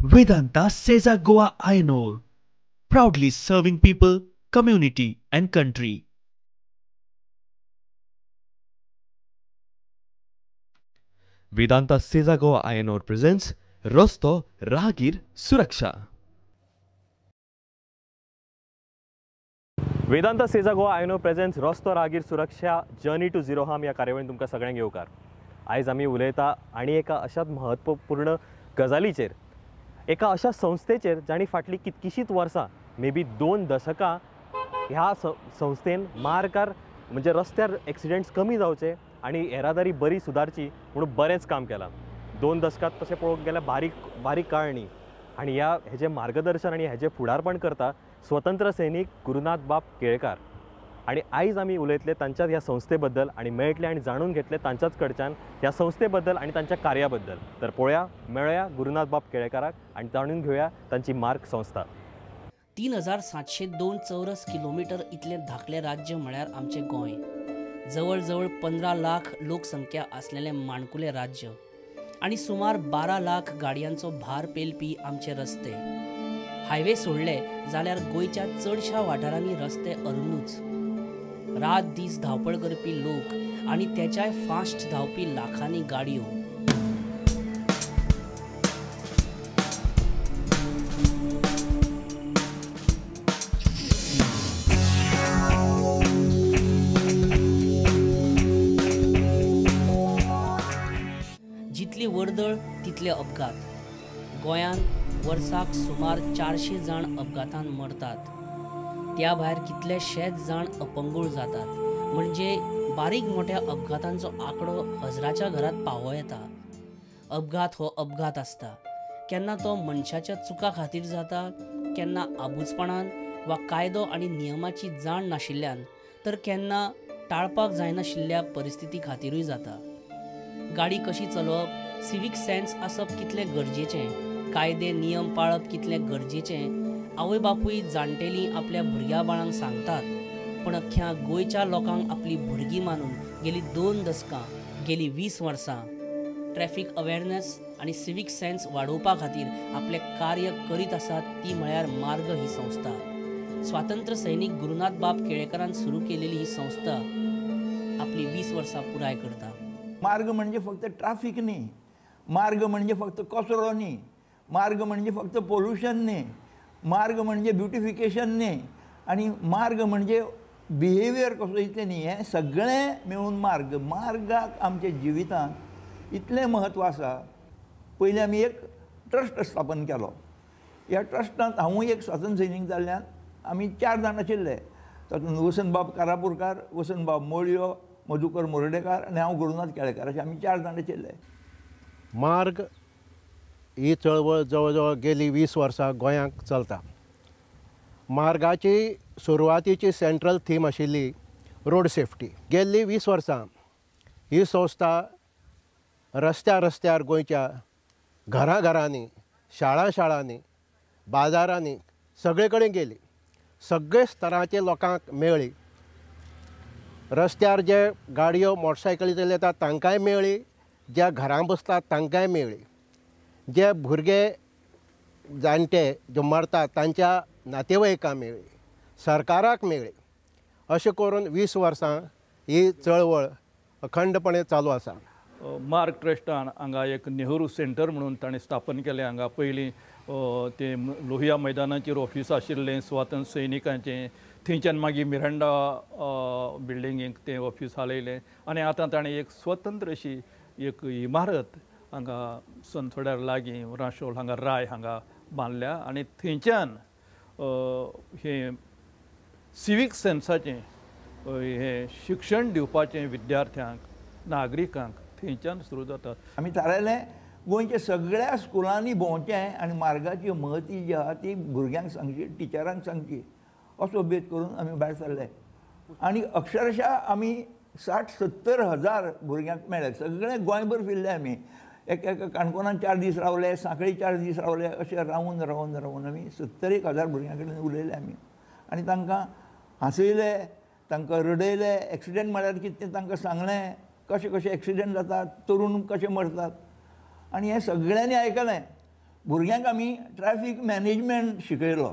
Vedanta Sesa Goa Ayanor, proudly serving people, community, and country. Vedanta Sesa Goa Ayanor presents Rosto Rahagir Suraksha. Vedanta Sesa Goa आयनो presents रस्तो रागीर सुरक्षा journey to zero harm ह्या कार्यावळीन तुमकां सगळ्यांक येवकार. आयज आमी उलयता आनी एका अशाच म्हत्वपूर्ण गजालीचेर, एका अशा संस्थेचेर जाणी फाटली कितकीशींच वर्सां मे बी 2 दशकां ह्या संस्थेन मार्गार म्हणजे रस्त्यार एक्सिडेंट्स कमी जावचे आनी येरादारी बरी सुदारची म्हणून बरेंच काम केलां. 2 दशकांत तशें पळोवंक गेल्यार बारीक काळ न्ही. आनी हेजें मार्गदर्शन आनी हेजें फुडारपण करता स्वतंत्र सैनीक गुरुनाथ बाब केळकार. आणि आयज आमी उलयतले तांच्याच ह्या संस्थे बद्दल आणि मेळटले आणि जाणून घेतले तांच्याच कडच्यान ह्या संस्थे बद्दल आणि तांच्या कार्या बद्दल. तर पळोवया, मेळया गुरुनाथ बाब केळकाराक आणि जाणून घेवया तांची मार्ग संस्था. 3702 चौरस किलोमीटर इतले धाकले राज्य म्हळ्यार आमचे गोंय. जवळ जवळ 15 लाख लोकसंख्या असलेले माणकुले राज्य आणि सुमार 12 लाख गाडयांचो भार पेलपी आमचे रस्ते. हायवे सोडले जाल्यार गोंयच्या चडशा वाठारांनी रस्ते अरुणूच. रात दीस धांवपळ करपी लोक आणि त्याच्याय फास्ट धांवपी लाखांनी गाडयो. जितली वर्दळ तितले अपघात. गोंयांत वर्साक सुमार 400 जाण अपघातान मरतात. त्या भायर कितलेशेच जाण अपंगूळ जातात. म्हणजे बारीक मोठ्या अपघातांचो आंकडो हजाराच्या घरात पावो येता. अपघात हो अपघात आसता. केन्ना तो मनशाच्या चुका खातीर जाता, केन्ना आबुजपणान वा कायदो आनी नियमाची जाण नाशिल्ल्यान, तर केन्ना टाळपाक जायनाशिल्ल्या परिस्थिती खातीरूय जाता. गाडी कशी चलोवप, सिवीक सेन्स आसप कितलें गरजेचें, कायदे नियम पाळप कितलें गरजेचें आवय बापूय जाणटेलीं आपल्या भुरग्या बाळांक सांगतात. पण अख्ख्या गोंयच्या लोकांक आपली भुरगीं मानून गेलीं 2 दशकां, गेलीं 20 वर्सां ट्रॅफिक अवेअरनेस आनी सिवीक सेन्स वाडोवपा खातीर आपलें कार्य करीत आसात ती म्हळ्यार मार्ग ही संस्था. स्वातंत्र्य सैनीक गुरुनाथ बाब केळकारान सुरू केलेली ही संस्था आपली 20 वर्सां पुराय करता. मार्ग म्हणजे फक्त ट्रॅफिक न्ही, मार्ग म्हणजे फक्त कचरो न्ही, मार्ग म्हणजे फक्त पोल्युशन न्ही, मार्ग म्हणजे ब्युटिफिकेशन न्ही, आणि मार्ग म्हणजे बिहेवियर कसो इतलें न्ही. हें सगळें मेळून मार्गाक आमच्या जिवितांत इतलें म्हत्व आसा. पयलीं आमी एक ट्रस्ट स्थापन केलो. ह्या ट्रस्टांत हांवूय एक स्वातंत्र्य सैनीक जाल्ल्यान आमी 4 जाण आशिल्ले. तातूंत वसंतबाब कारापुरकार, वसंतबाब मोळयो, मधुकर मोर्डेकार आनी हांव गुरुनाथ केळकार अशे आमी 4 जाण आशिल्ले. मार्ग ही चळवळ जवळ जवळ गेली 20 वर्सां गोंयांत चलता. मार्गाची सुरवातीची सेंट्रल थीम आशिल्ली रोड सेफ्टी. गेल्ली 20 वर्सां ही संस्था रस्त्यार गोंयच्या घरांनी, शाळांनी, बाजारांनी सगळे कडेन गेली. सगळे स्तराचे लोकांक मेळ्ळी. रस्त्यार जे गाडयो मोटरसायकली चलयतात तांकांय मेळ्ळी, ज्या घरां बसतात तांकांय मेळ्ळी, जे भुरगे जाणटे जे मरतात तांच्या नातेवाईकांक मेळ्ळी, सरकाराक मेळ्ळी. अशें करून 20 वर्सां ही चळवळ अखंडपणे चालू आसा. मार्ग ट्रस्टान हांगा एक नेहरू सेंटर म्हणून ताणें स्थापन केलें. हांगा पयलीं ते लोहिया मैदानाचेर ऑफिस आशिल्लें स्वातंत्र्य सैनिकांचें. थंयच्यान मागीर मिरांडा बिल्डिंगेक तें ऑफिस हालयलें आनी आतां ताणें एक स्वतंत्र अशी एक इमारत हांगा सनसोड्यार लागीं राशोल हांगा राय हांगा बांदल्या. आनी थंयच्यान हें सिवीक सेन्साचें हें शिक्षण दिवपाचें विद्यार्थ्यांक, नागरिकांक थंयच्यान सुरू जाता. आमी थारायलें गोंयच्या सगळ्या स्कुलांनी भोंवचें आनी मार्गाची महती जी आहा ती भुरग्यांक सांगची, टिचरांक सांगची असो बेत करून आमी भायर सरले. आनी अक्षरशा आमी 60-70 हजार भुरग्यांक मेळ्ळे. सगळें गोंयभर फिरले आमी. एका काणकोणान 4 दीस रावले, सांखळी 4 दीस रावले. अशें रावून आमी 70 हजार भुरग्यां कडेन उलयले आमी. आनी तांकां हांसयले, तांकां रडयले. एक्सिडेंट म्हळ्यार कितें तें तांकां सांगलें. कशें एक्सिडेंट जातात, तरूण कशे मरतात. आनी हें सगळ्यांनी आयकलें. भुरग्यांक आमी ट्रॅफीक मॅनेजमेंट शिकयलो.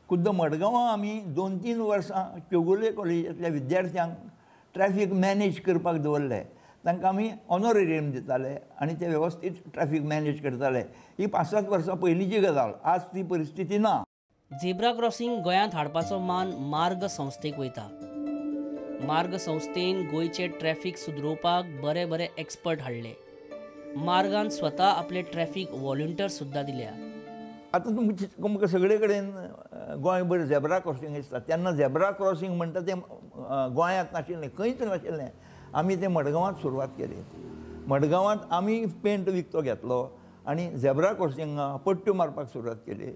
खुद्द मडगांवां आमी 2-3 वर्सां चोगुले कॉलेजांतल्या विद्यार्थ्यांक ट्रॅफीक मॅनेज करपाक दवरले. तांकां आमी ऑनोरेरियम दिताले आनी ते वेवस्थीत ट्रॅफीक मॅनेज करताले. ही 5-7 वर्सां पयलींची गजाल. आज ती परिस्थिती ना. झेब्रा क्रॉसिंग गोंयांत हाडपाचो मान मार्ग संस्थेक वयता. मार्ग संस्थेन गोंयचे ट्रॅफीक सुदरोवपाक बरे बरे एक्सपर्ट हाडले. मार्गान स्वता आपले ट्रॅफीक व्हॉलंटियर सुद्दां दिल्या. आतां तुमकां सगळे कडेन गोंयभर झेब्रा क्रॉसींग दिसता. तेन्ना झेब्रा क्रॉसींग म्हणटा तें गोंयांत नाशिल्लें, खंयच नाशिल्लें. आमी तें मडगांवांत सुरवात केली. मडगांवांत आमी पेंट विकतो घेतलो आनी झेब्रा क्रॉसिंगां पट्ट्यो मारपाक सुरवात केली,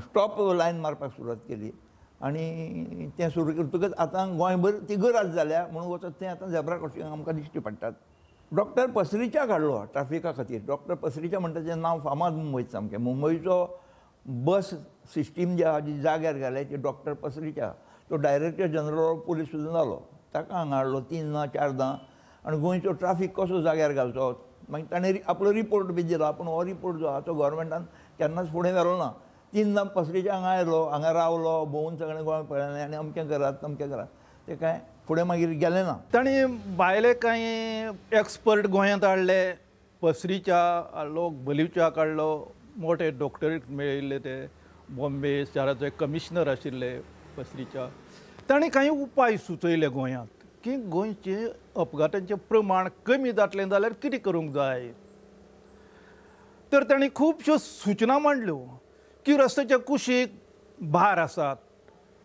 स्टॉप लायन मारपाक सुरवात केली आनी तें सुरू करतकच आतां गोंयभर ती गरज जाल्या म्हणून वचत तें आतां झेब्रा क्रॉसिंग आमकां दिश्टी पडटात. डॉक्टर पसरीच्या काडलो ट्रॅफिका खातीर. डॉक्टर पसरीच्या म्हणटा तें नांव फामाद मुंबयत सामकें. मुंबयचो बस सिस्टीम जे आहा जी जाग्यार घाले ती डॉक्टर पसरीच्या. तो डायरेक्टर जनरल ऑफ पुलीस सुद्दां जालो. ताका हांगा हाडलो 3-4 आनी गोंयचो ट्रॅफीक कसो जाग्यार घालचो. मागीर ताणें आपलो रिपोर्ट बी दिलो. पूण हो रिपोर्ट जो आहा तो गोवोरमेंटान केन्नाच फुडें व्हेलो ना. 3 पसरीच्या हांगा आयलो, हांगा रावलो, भोंवून सगळें गोंय पळयलें आनी अमकें करात तमकें करात. ते कांय फुडें मागीर गेलें ना. तांणी भायले कांय एक्सपर्ट गोंयांत हाडले. पसरीच्या हाडलो, बलिवच्या काडलो, मोठे डॉक्टर मेळिल्ले ते बॉम्बे शाराचे कमिशनर आशिल्ले पसरीच्या. तांणी कांय उपाय सुचयले गोंयांत की गोंयचे अपघातांचें प्रमाण कमी जातलें जाल्यार कितें करूंक जाय. तर तांणी खुबश्यो सुचना मांडल्यो की रस्त्याच्या कुशीक बार आसात,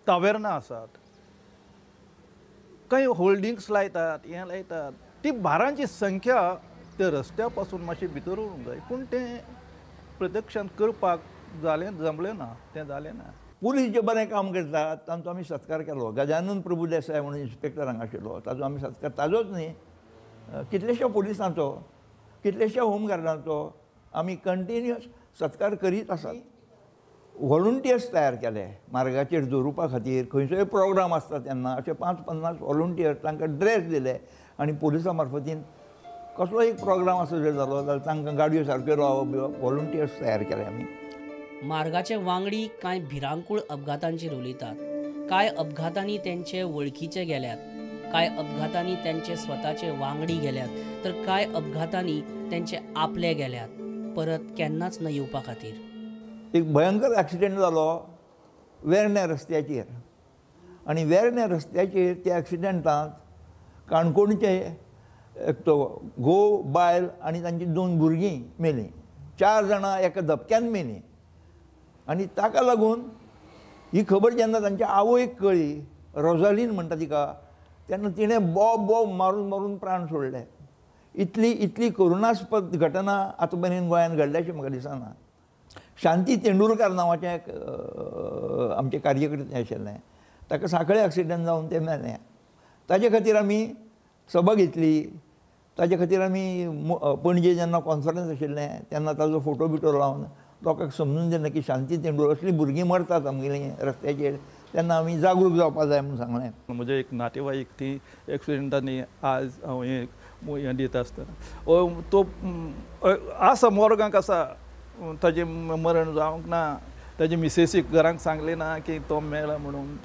तावेर्नां आसात, काही होल्डिंग्स लायतात, हें लायतात. ती बारांची संख्या त्या रस्त्या पासून मातशी भितर उरूंक जाय. पूण तें प्रत्यक्षांत करपाक जमलें ना. तें जालें ना. पुलीस जे बरें काम करतात तांचो आमी सत्कार केलो. गजानन प्रभू देसाय म्हणून इन्स्पेक्टर हांगा आशिल्लो, ताजो आमी सत्कार. ताजोच न्ही, कितलेश्या पुलिसांचो, कितलेश्या होमगार्डांचो आमी कंटिन्युअस सत्कार करीत आसात. व्हॉलंटियर्स तयार केले मार्गाचेर दवरुपा खातीर. खंयचोय प्रोग्राम आसता तेन्ना अशे 5-50 व्हॉलंटियर्स तांकां ड्रेस दिले आनी पुलिसां मार्फतीन कसलो एक प्रोग्राम असो जर जालो जाल्यार तांकां गाडयो सारक्यो रावप बिवप व्हॉलंटियर्स तयार केले आमी. मार्गाचे वांगडी कांय भिरांकूळ अपघातांचेर उलयतात. कांय अपघातांनी तेंचे वळखीचे गेल्यात, कांय अपघातांनी तेंचे स्वताचे वांगडी गेल्यात, तर कांय अपघातांनी तेंचे आपले गेल्यात परत केन्नाच न येवपा खातीर. एक भयंकर एक्सिडेंट जालो वेर्णे रस्त्याचेर आनी वेर्णे रस्त्याचेर त्या एक्सिडेंटांत काणकोणचे एक तो घोव बायल आनी तांची 2 भुरगीं मेलीं. 4 जाणां एका धपक्यान मेलीं. आनी ताका लागून ही खबर जेन्ना तांच्या आवयक कळ्ळी, रोजालीन म्हणटा तिका, तेन्ना तिणें बोब मारून मारून प्राण सोडले. इतली करुणास्पद घटना आतां मेरेन गोंयांत घडल्याचें म्हाका दिसना. शांती तेंडुलकर नांवाचें एक आमचे कार्यकर्ते आशिल्ले, ताका सांखळे एक्सिडेंट जावन तें मेलें. ताजे खातीर आमी सभा घेतली. ताजे खातीर आमी पणजे जेन्ना कॉन्फरन्स आशिल्लें तेन्ना ताजो फोटो बिटो लावन लोकांक समजून दिलें की शांती तेंडुलकर असलीं भुरगीं मरतात आमगेलीं रस्त्याचेर, तेन्ना आमी जागरूक जावपा जाय म्हणून सांगलें. म्हजे एक नातेवाईक ती एक्सिडेंटांनी आज हांव हें दित आसतना तो आसा मोरगांक आसा, ताजें मरण जावंक ना. ताजे मिसेसीक घरांक सांगलें ना की तो मेला म्हणून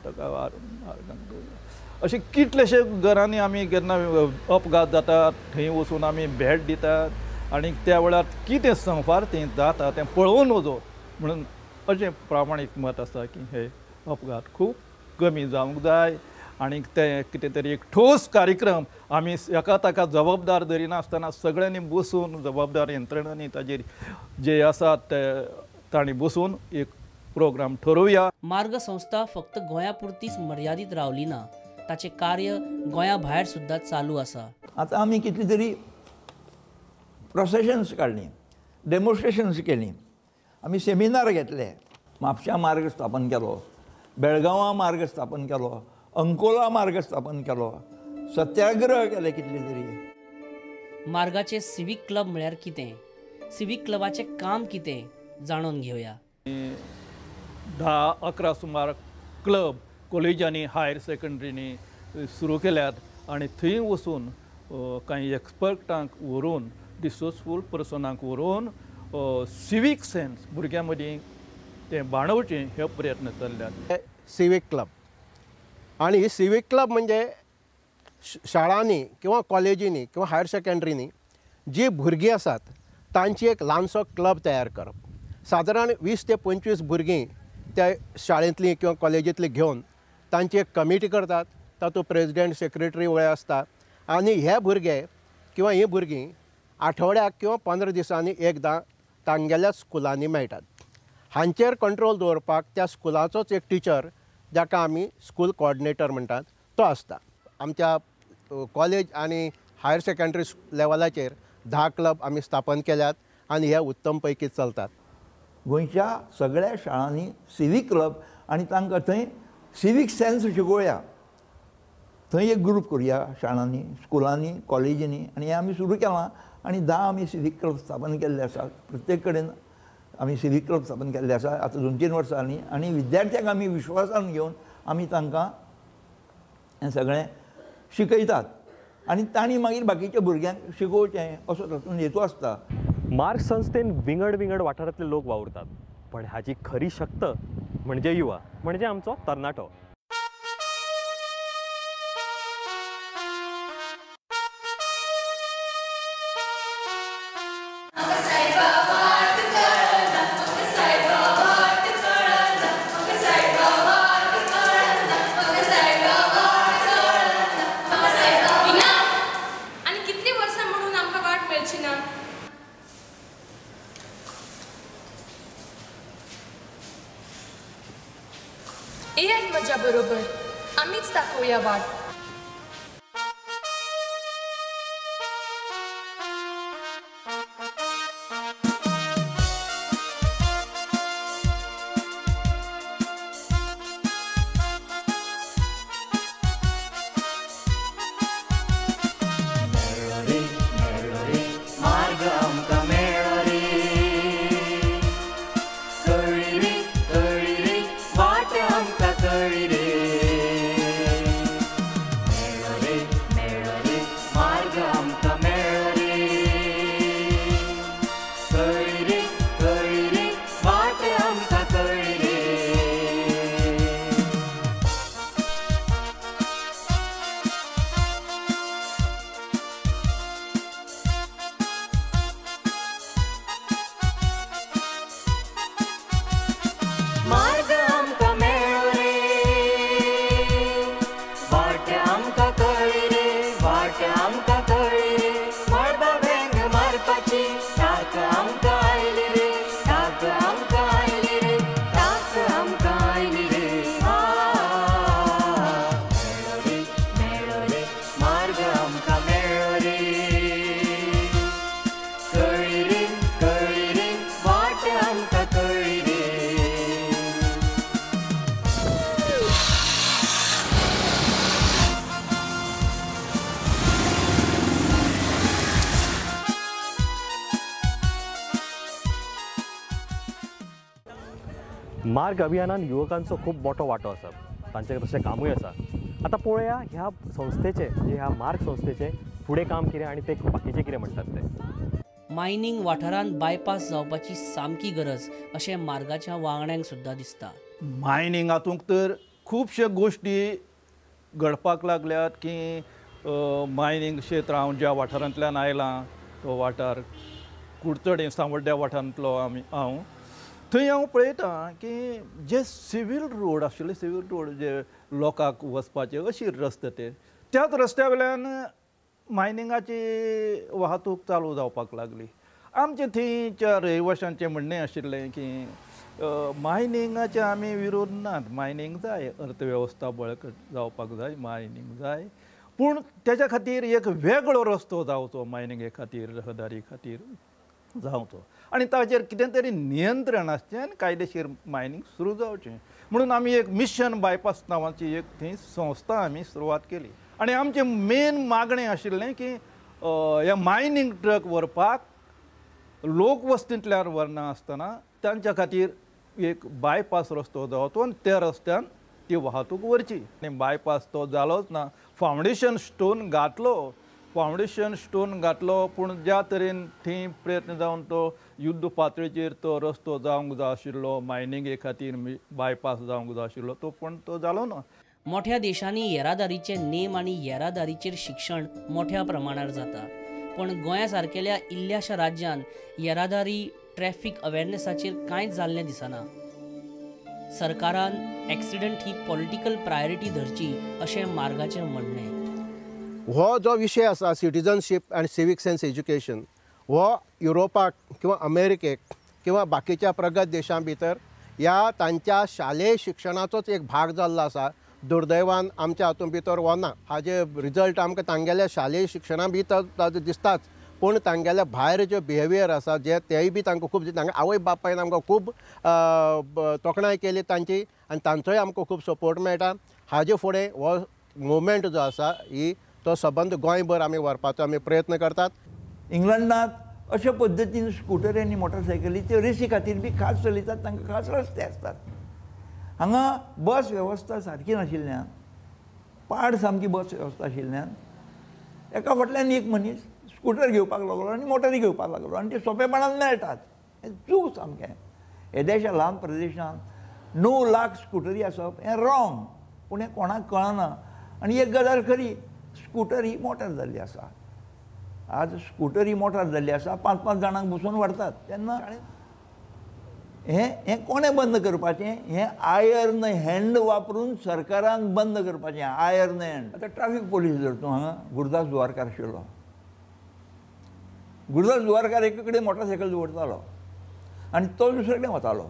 ताका अशें कितलेशे घरांनी आमी केन्ना अपघात जातात थंय वचून आमी भेट दितात आनी त्या वेळार कितें संफार तें जाता तें पळोवन वचप म्हणून अशें प्रामाणीक मत आसा की हे अपघात खूब कमी जावंक जाय आनी ते कितें तरी एक ठोस कार्यक्रम आमी एका ताका जबाबदार धरिनासतना सगळ्यांनी बसून जबाबदार यंत्रणांनी ताजेर जे आसात तांणी बसून एक प्रोग्राम ठरोवया. मार्ग संस्था फक्त गोंया पुरतीच मर्यादीत रावली ना, ताचें कार्य गोंया भायर सुद्दां चालू आसा. आतां आमी कितली तरी प्रोसेशन्स काडलीं, डेमॉन्स्ट्रेशन्स केलीं, आमी सेमिनार घेतले. म्हापश्यां मार्ग स्थापन केलो, बेळगांवां मार्ग स्थापन केलो, अंकोला मार्ग स्थापन केलो, सत्याग्रह केले कितले तरी. मार्गाचे सिवीक क्लब म्हळ्यार कितें, सिवीक क्लबाचें काम कितें जाणून घेवया. 10-11 सुमार क्लब कॉलेजांनी हायर सेकंडरीनी सुरू केल्यात आनी थंय वचून कांय एक्सपर्टांक व्हरून रिसोर्सफूल पर्सनांक व्हरून सिवीक सेन्स भुरग्यां मदीं तें बाणवचें हे प्रयत्न चल्ल्यात. सिवीक क्लब आणि ही सिवीक क्लब म्हणजे शाळांनी किंवा कॉलेजींनी किंवा हायर सेकंडरीनी जी भुरगीं आसात तांची एक ल्हानसो क्लब तयार करप. सादारण 20 ते 25 भुरगीं त्या शाळेंतलीं किंवा कॉलेजींतलीं घेवन तांची एक कमिटी करतात. तातूंत प्रेसिडेंट सेक्रेटरी वय आसता आनी हे भुरगे किंवा ही भुरगीं आठवड्याक किंवा 15 दिसांनी एकदां तांगेल्या स्कुलांनी मेळटात. हांचेर कंट्रोल दवरपाक त्या स्कुलाचोच एक टिचर जाका आमी स्कूल कोऑर्डिनेटर म्हणटात तो आसता. आमच्या कॉलेज आनी हायर सेकंडरी लेवलाचेर 10 क्लब आमी स्थापन केल्यात आनी हे उत्तम पैकी चलतात. गोंयच्या सगळ्या शाळांनी सिवीक क्लब आनी तांकां थंय सिवीक सेन्स शिकोवया. थंय एक ग्रूप करुया शाळांनी, स्कुलांनी, कॉलेजींनी आनी हें आमी सुरू केलां आनी 10 आमी सिवीक क्लब स्थापन केल्ले आसात. प्रत्येक कडेन आमी सिवीक क्लब स्थापन केल्ले आसा आतां 2-3 वर्सांनी आनी विद्यार्थ्यांक आमी विश्वासान घेवन आमी तांकां हें सगळें शिकयतात आनी तांणी मागीर बाकीच्या भुरग्यांक शिकोवचें असो तातूंत हेतू आसता. मार्क संस्थेन विंगड विंगड वाठारांतले लोक वावुरतात, पण हाची खरी शक्त म्हणजे युवा, म्हणजे आमचो तरणाटो. येयात म्हज्या बरोबर, आमीच दाखोवया वाट. मार्ग अभियानान युवकांचो खूब मोठो वांटो आसा, तांचे तशें कामूय आसा. आतां पळोवया ह्या संस्थेचे म्हणजे ह्या मार्ग संस्थेचे फुडें काम कितें आनी ते बाकीचे कितें म्हणटात ते. मायनिंग वाठारांत बायपास जावपाची सामकी गरज अशें मार्गाच्या वांगड्यांक सुद्दां दिसता. मायनिंग हातूंत तर खुबश्यो गोश्टी घडपाक लागल्यात की मायनिंग क्षेत्र हांव ज्या वाठारांतल्यान आयलां तो वाठार कुडचडे सांवड्ड्या वाठारांतलो हांव थंय हांव पळयतां की जे सिवील रोड आशिल्ले सिवील रोड जे लोकांक वचपाचे अशी रस्ते ते त्याच रस्त्या वयल्यान मायनिंगाची वाहतूक चालू जावपाक लागली. आमचे थंयच्या रहिवाशांचें म्हणणें आशिल्लें की मायनिंगाचे आमी विरोध नात, मायनिंग जाय, अर्थवेवस्था बळकट जावपाक जाय, मायनिंग जाय, पूण तेच्या खातीर एक वेगळो रस्तो जावचो मायनिंगे खातीर, रहदारी खातीर जावचो आनी ताचेर कितें तरी नियंत्रण आसचें आनी कायदेशीर मायनिंग सुरू जावचें म्हणून आमी एक मिशन बायपास नांवाची एक थंय संस्था आमी सुरवात केली. आनी आमचें मेन मागणें आशिल्लें की ह्या मायनिंग ट्रक व्हरपाक लोकवस्तींतल्यान व्हरना आसतना तांच्या खातीर एक बायपास रस्तो जावचो आनी त्या रस्त्यान ती वाहतूक व्हरची. आनी बायपास तो जालोच ना, फावंडेशन स्टोन घातलो फावंडेशन स्टोन घातलो पूण ज्या तरेन थंय प्रयत्न जावन तो युद्ध पातळीचेर तो रस्तो जावंक जाय आशिल्लो मायनिंगे खातीर बायपास जावंक जाय आशिल्लो तो जालो ना. मोठ्या देशांनी येरादारीचे नेम आणि येरादारीचेर शिक्षण मोठ्या प्रमाणावर जाता, पण गोंया सारकेल्या इल्ल्याशा राज्यांत येरादारी ट्रॅफिक अवेरनेसाचेर कांयच जाल्लें दिसना. सरकारान एक्सिडंट ही पॉलिटिकल प्रायोरिटी धरची अशें मार्गाचें म्हणणें. हो जो विशय आसा सिटीजनशीप आनी सिवीक सेन्स एज्युकेशन हो युरोपाक किंवा अमेरिकेक किंवा बाकीच्या प्रगत देशां भितर ह्या तांच्या शालेय शिक्षणाचोच एक भाग जाल्लो आसा. दुर्दैवान आमच्या हातूंत भितर वना. हाजे रिजल्ट आमकां तांगेल्या शालेय शिक्षणा भितर दिसताच, पूण तांगेल्या भायर जो बिहेवियर आसा जे तेय बी तांकां खूब तांगे आवय बापायन आमकां खूब तोखणाय केली तांची आनी तांचोय आमकां खूब सपोर्ट मेळटा. हाजे फुडें हो मुवमेंट जो आसा ही तो सबंद गोंयभर आमी व्हरपाचो आमी प्रयत्न करतात. इंग्लंडात अशा पद्दतीन स्कूटर आनी मोटरसायकली त्यो रेसी खातीर बी खास चलयतात, तांकां खास रस्ते आसतात. हांगा बस वेवस्था सारकी नाशिल्ल्यान, पाड सामकी बस वेवस्था आशिल्ल्यान एका फाटल्यान एक मनीस स्कूटर घेवपाक लागलो आनी मोटरी घेवपाक लागलो आनी ते सोंपेपणान मेळटात. हें चूक सामकें. हे देशा ल्हान प्रदेशांत 9 लाख स्कूटरी आसप हें रॉंग, पूण हें कोणाक कळना. आनी एक गजाल खरी, स्कूटर ही मोटार जाल्ली आसा. आज स्कूटर ही मोटार जाल्ली आसा, 5-5 जाणांक बसून व्हरतात. तेन्ना हें कोणें बंद करपाचें? हें आयर्न हँड वापरून सरकारान बंद करपाचें. Iron hand. आतां ट्राफीक पोलीस जर तूं हांगा गुरुदास दुवारकार आशिल्लो, गुरुदास दुवारकार एके कडेन मोटरसायकल दवरतालो आनी तो दुसरे कडेन वतालो.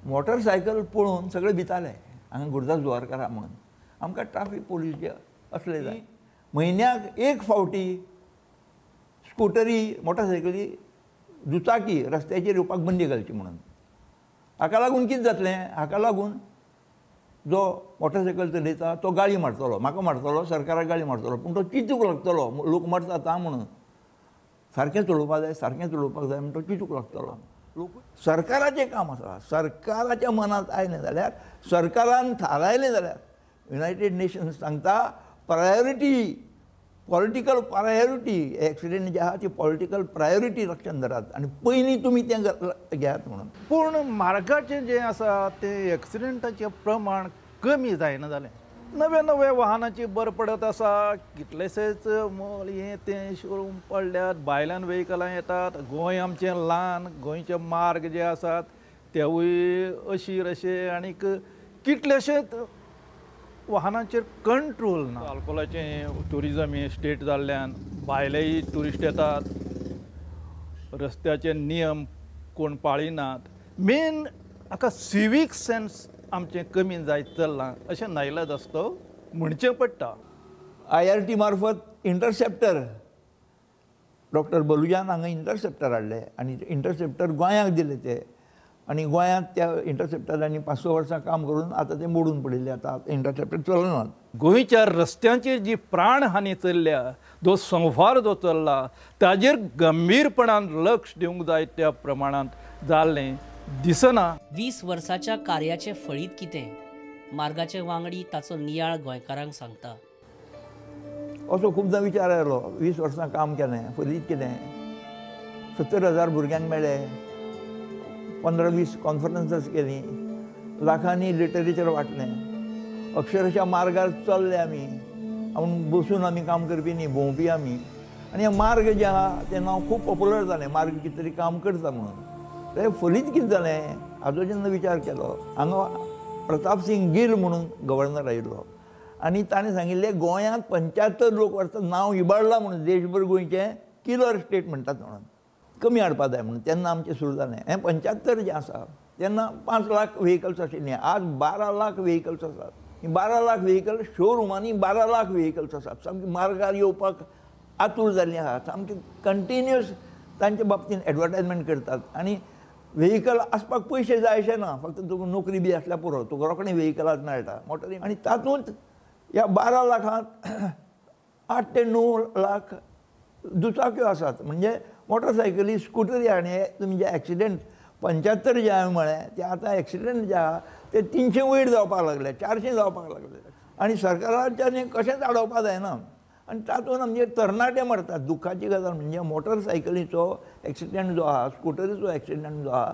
मोटरसायकल पळोवन सगळे भिताले हांगा गुरुदास दुवारकार आहा म्हणून. आमकां ट्राफीक पोलीस जे असले जाय. म्हयन्याक एक फावटी स्कूटरी मोटरसायकली दुचाकी रस्त्याचेर येवपाक बंदी घालची म्हणून. हाका लागून कितें जातलें? हाका लागून जो मोटरसायकल चलयता तो गाळी मारतलो, म्हाका मारतलो, सरकाराक गाळी मारतलो, पूण तो चिंतूंक लागतलो लोक मरतात म्हणून. सारकें चलोवपाक जाय, सारकें चलोवपाक जाय म्हणून तो चिंतूंक लागतलो. सरकाराचें काम आसा. सरकाराच्या मनांत आयलें जाल्यार, सरकारान थारायलें जाल्यार युनायटेड नेशन्स सांगता प्रायोरिटी, पॉलिटिकल प्रायोरिटी, एक्सिडेंट जे आहा ती पॉलिटिकल प्रायोरिटी लक्षांत धरात आनी पयलीं तुमी तें घेयात म्हणून. पूण मार्गाचें जें आसा तें एक्सिडेंटाचें प्रमाण कमी जायना जालें. नवे वाहनाची बर पडत आसा. कितलेशेच हें तें शोरूम पडल्यात, भायल्यान व्हेहिकलां येतात. गोंय आमचें ल्हान, गोंयचे मार्ग जे आसात तेवूय अशीर अशे आनीक कितलेशेच वाहनांचेर कंट्रोल ना. आल्कोलाचें ट्युरिजम हें स्टेट जाल्ल्यान भायलेय ट्युरिस्ट येतात. रस्त्याचे नियम कोण पाळिनात. मेन हाका सिवीक सेन्स आमचें कमी जायत चल्लां अशें नाइलाज आसतो म्हणचें पडटा. IRT मार्फत इंटरसेप्टर डॉक्टर बलुजान हांगा इंटरसेप्टर हाडले आनी इंटरसेप्टर गोंयाक दिले ते. आनी गोंयांत त्या इंटरसेप्टरांनी 5-6 वर्सां काम करून आतां ते मोडून पडिल्ले. आतां इंटरसेप्टर चलनात. गोंयच्या रस्त्यांचेर जी प्राणहानी चल्ल्या, जो संवार जो चल्ला ताजेर गंभीरपणान लक्ष दिवंक जाय त्या प्रमाणांत जाल्लें दिसना. 20 वर्साच्या कार्याचें फळीत कितें? मार्गाचे वांगडी ताचो नियाळ गोंयकारांक सांगता. असो खूबदां विचार आयलो, 20 वर्सां काम केलें, फलीत कितें? 70,000 भुरग्यांक मेळ्ळे, 15-20 कॉन्फरन्सस केली, लाखांनी लिटरेचर वाटलें, अक्षरशः मार्गार चल्ले आमी. बसून आमी काम करपी न्ही, भोंवपी आमी. आनी हे मार्ग जे आहा तें नांव खूब पॉप्युलर जालें, मार्ग कितें तरी काम करता म्हणून. तें फलीत कितें जालें हाजो जेन्ना विचार केलो, हांगा प्रताप सिंग गिल म्हणून गव्हर्नर आयिल्लो आनी ताणें सांगिल्लें गोंयांत 75 लोक वर्सां नांव इबाडलां म्हणून, देशभर गोंयचें किलर स्टेट म्हणटात म्हणून, कमी हाडपा जाय म्हणून. तेन्ना आमचें सुरू जालें. हें 75 जें आसा तेन्ना 5 लाख व्हेहिकल्स आशिल्लीं. आज 12 लाख व्हेहिकल्स आसात. 12 लाख व्हेहिकल शोरुमांनी 12 लाख व्हेहिकल्स आसात. सामकी मार्गार येवपाक आतूर जाल्लीं आसात. सामकी कंटिन्युअस तांचे बाबतींत एडवर्टायजमेंट करतात. आनी व्हेहिकल आसपाक पयशे जाय अशें ना, फक्त तुका नोकरी बी आसल्यार पुरो, तुका रोखडें व्हेहिकलाच मेळटा मोटरी. आनी तातूंत ह्या 12 लाखांत 8 ते 9 लाख दुचाक्यो आसात. म्हणजे मोटरसायकली, स्कूटरी. आनी तुमी जे एक्सिडेंट 75 जे हांवें म्हळें ते आतां एक्सिडेंट जे आहा ते 300 वयर जावपाक लागले, 400 जावपाक लागले. आनी सरकाराच्यान हें कशेंच आडोवपा जायना. आनी तातूंत आमचे तरणाटे मरतात. दुखाची गजाल म्हणजे मोटरसायकलीचो एक्सिडेंट जो आहा, स्कुटरीचो एक्सिडेंट जो आहा,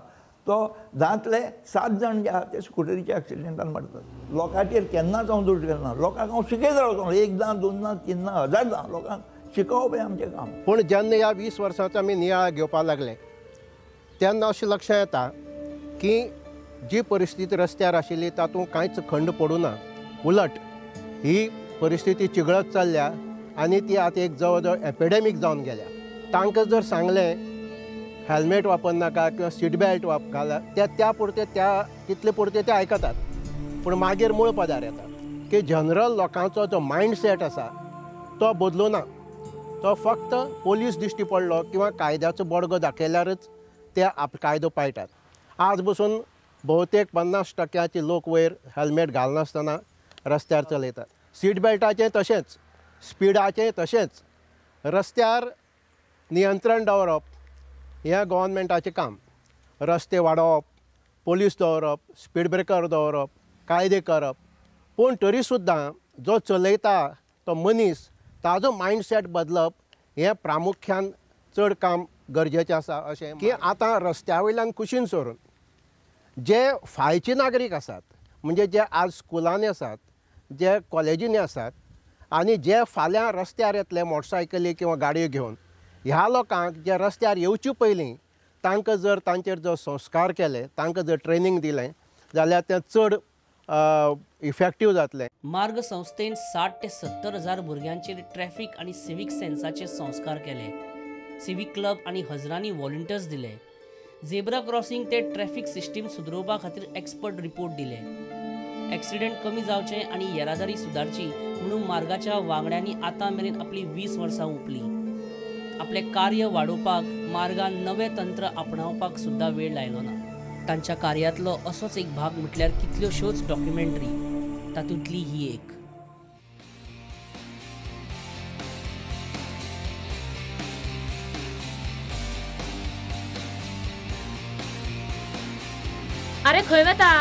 तो 10तले 7 जाण जे आहा ते स्कुटरीच्या एक्सिडेंटान मरतात. लोकांचेर केन्नाच हांव दोश घालना. लोकांक हांव शिकयत रावता. 1दां 2दां 3दां 1000दां लोकांक शिकोवप हें आमचें काम. पूण जेन्ना ह्या 20 वर्सांचो आमी नियाळ घेवपाक लागले तेन्ना अशें लक्षांत येता की जी परिस्थिती रस्त्यार आशिल्ली तातूंत कांयच खंड पडूं ना. उलट ही परिस्थिती चिगळत चल्ल्या आनी ती आतां एक जवळ जवळ एपिडेमीक जावन गेल्या. तांकां जर सांगलें हेल्मेट वापरनाका किंवा सीट बेल्ट घाला त्या पुरते तितले पुरते ते आयकतात. पूण मागीर मूळ पदार येता की जनरल लोकांचो जो मायंडसेट आसा तो बदलूना. तो फक्त पोलीस दिश्टी पडलो किंवा कायद्याचो बडगो दाखयल्यारच ते कायदो पाळटात. आज बसून भोवतेक 50% लोक वयर हेल्मेट घालनासतना रस्त्यार चलयतात. सीट बेल्टाचें तशेंच, स्पिडाचें तशेंच. रस्त्यार नियंत्रण दवरप हें गव्हर्नमेंटाचें काम. रस्ते वाडोवप, पोलीस दवरप, स्पीड ब्रेकर दवरप, कायदे करप. पूण तरी सुद्दां जो चलयता तो मनीस ताजो मायंडसेट बदलप हें प्रामुख्यान चड काम गरजेचें आसा. अशें की आतां रस्त्या वयल्यान कुशीन सोडून जे फायचे नागरीक आसात, म्हणजे जे आज स्कुलांनी आसात, जे कॉलेजींनी आसात आनी जे फाल्यां रस्त्यार येतले मोटरसायकली किंवा गाडयो घेवन, ह्या लोकांक जे रस्त्यार येवचे पयलीं तांकां जर तांचेर जर संस्कार केले, तांकां जर ट्रेनींग दिलें जाल्यार तें चड इफेक्टीव जातलें. मार्ग संस्थेन 60 ते 70 हजार भुरग्यांचेर ट्रॅफिक आनी सिवीक सेन्साचे संस्कार केले. सिवीक क्लब आनी हजारांनी व्हॉलंटियर्स दिले. झेब्रा क्रॉसिंग ते ट्रॅफिक सिस्टीम सुदरोवपा खातीर एक्सपर्ट रिपोर्ट दिले. एक्सिडेंट कमी जावचे आनी येरादारी सुदारची म्हणून मार्गाच्या वांगड्यांनी आतां मेरेन आपली 20 वर्सां ओंपली. आपलें कार्य वाडोवपाक मार्गान नवें तंत्र आपणावपाक सुद्दां वेळ लायलो ना. तांच्या कार्यांतलो असोच एक भाग म्हटल्यार कितल्योश्योच डॉक्युमेंटरी, तातूंतली ही एक. अरे खंय वता?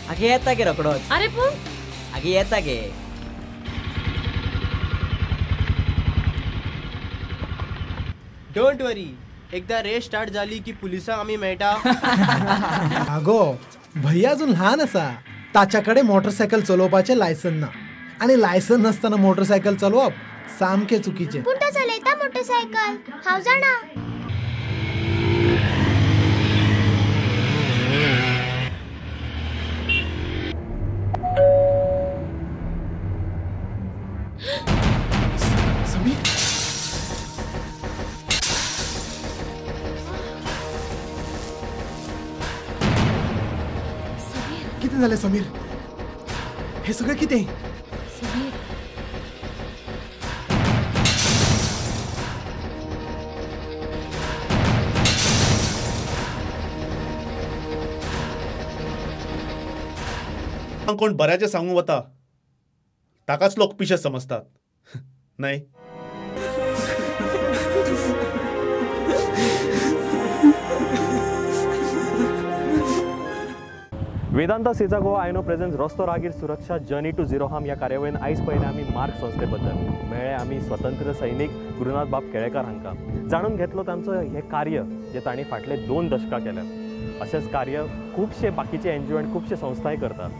आगे येता गे रोकडोच. अरे पूण आगे येता गे. डोंट वरी, एकदा रेस स्टार्ट जाली की पुलिसांक आमी मेळटा. आगो भैया अजून लहान आसा. ताच्या कडेन मोटरसायकल चलोवपाचें लायसन ना आनी लायसन नासतना मोटरसायकल चलोवप सामकें चुकीचें. पूण तो चलयता मोटरसायकल, हांव जाणा. कितें जालें समीर? हे सगळें कितें? कोण बऱ्याचे सांगू वता ताकाच लोक पिशे समजतात, नाही? वेदांता सेजा गोवा आयनो प्रेझेंस रस्तो रागीर सुरक्षा जर्नी टू झिरो हार्म ह्या कार्यावळीन आयज पयलें आमी मार्ग संस्थे बद्दल मेळ्ळे आमी स्वतंत्र सैनीक गुरुनाथ बाब केळेकर हांकां. जाणून घेतलो तांचो हें कार्य जे तांणी फाटले 2 दशकां केल्यात. अशेंच कार्य खुबशे बाकीचे NGO आनी खुबशे संस्थाय करतात.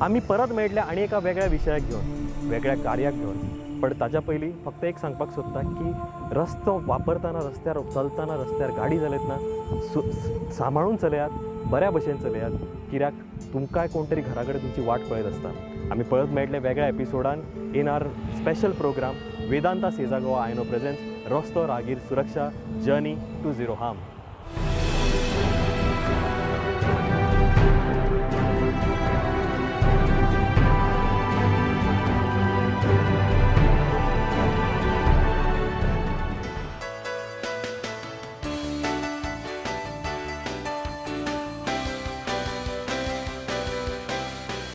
आमी परत मेळटले आनी एका वेगळ्या विशयाक घेवन, वेगळ्या कार्याक घेवन. पण ताच्या पयलीं फक्त एक सांगपाक सोदता की रस्तो वापरतना, रस्त्यार चलतना, रस्त्यार गाडी चलयतना सांबाळून चलयात, बऱ्या भशेन चलयात, कित्याक तुमकांय कोण तरी घरा कडेन तुमची वाट पळयत आसता. आमी परत मेळटले वेगळ्या एपिसोडान in our special program Vedanta Sesa Goa आयनो प्रेझेंस रस्तो रागीर सुरक्षा जर्नी टू झिरो हार्म.